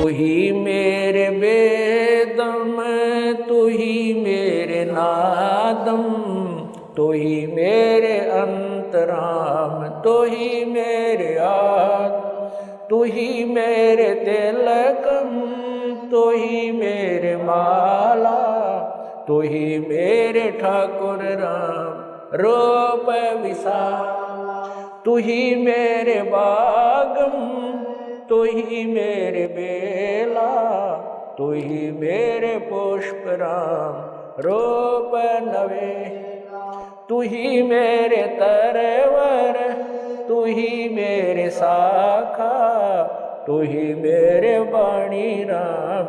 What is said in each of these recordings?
तू ही मेरे बेदम, तू ही मेरे नादम, तू ही मेरे अंतराम, तू ही मेरे आद, तू ही मेरे तिलकम, तू ही मेरे माला, तू ही मेरे ठाकुर राम रूप विशाल, तू ही मेरे बागम, तू ही मेरे बेला, तू ही मेरे पुष्प राम रूप नवे, तू ही मेरे तरवर, तू ही मेरे शाखा, तू ही मेरे वाणी राम,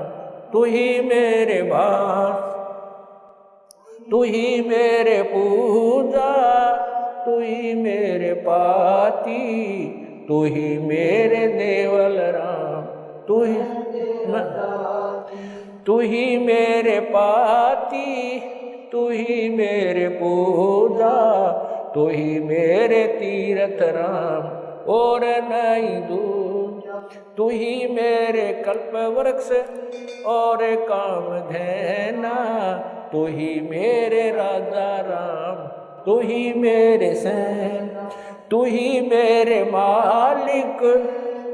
तू ही मेरे भास, तू ही मेरे पूजा, तू ही मेरे पाती, तू ही मेरे देवल राम, तू ही मेरे पाती, तू ही मेरे पूजा, तू ही मेरे तीर्थ राम और नहीं दूजा, तू ही मेरे कल्प वृक्ष और कामधेना, तू ही मेरे राजा राम, तू ही मेरे सैन, तू ही मेरे मालिक,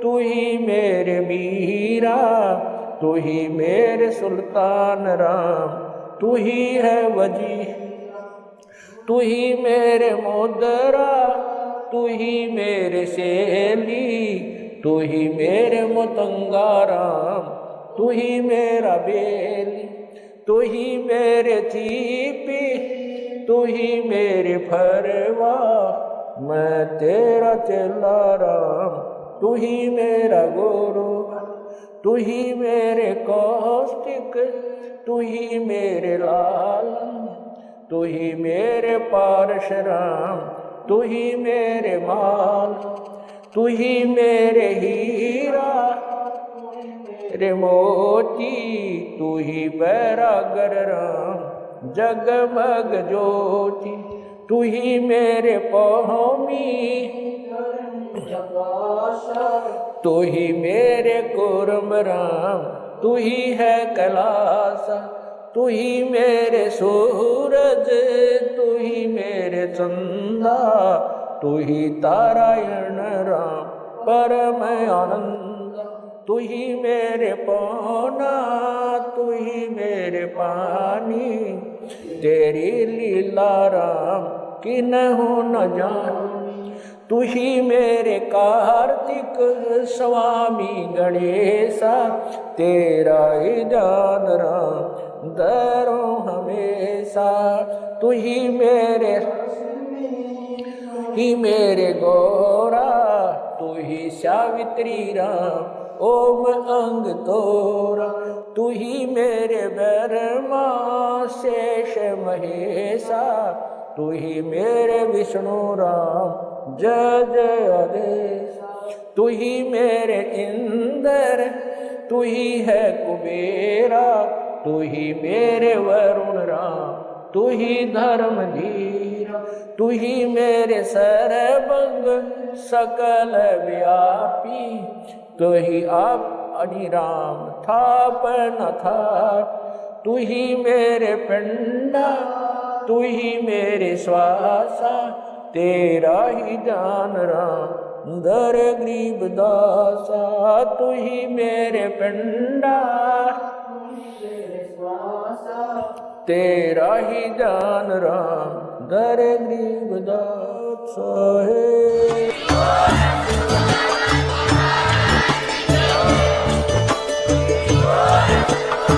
तू ही मेरे मीरा, तू ही मेरे सुल्तान राम, तू ही है वजी, तू ही मेरे मोदरा, तू ही मेरे शेली, तू ही मेरे मतंगा राम, तू ही मेरा बेली, तू ही मेरे चीपी, तू ही मेरे फरवा, मैं तेरा चेला राम, तू ही मेरा गुरु, तू ही मेरे कौष्टिक, तू ही मेरे लालन, तू ही मेरे पारशुराम, तू ही मेरे माल, तू ही मेरे हीरा, मेरे मोती, तू ही बैरागर राम जगमग ज्योति, तू ही मेरे पौमी, तू ही मेरे कुर्म राम, तू ही है कैलासा, तू ही मेरे सूरज, तू ही मेरे चंदा, तू ही तारायण राम परम आनंद, तू ही मेरे पौना, तू ही मेरे पानी, तेरी लीला राम किन्हु न जान, तू ही मेरे कार्तिक स्वामी गणेशा, तेरा ही जान राम दरो हमेशा, तू ही मेरे गौरा, तू ही सावित्री राम ओम अंग तोरा, तू ही मेरे ब्रह्मा शेष महेशा, तू ही मेरे विष्णु राम जय जय आदेश, तू ही मेरे इंद्र, तू ही है कुबेरा, तू ही मेरे वरुण राम, तू ही धर्म धीरा, तू ही मेरे सर्वंग सकल व्यापी, तू ही आप अनिराम थाप न था, तू ही मेरे पिंडा, तू ही मेरे श्वासा, तेरा ही जान राम दर गरीब दासा, तू ही मेरे पिंडा, तेरा ही जान राम दर गरीब दासा है।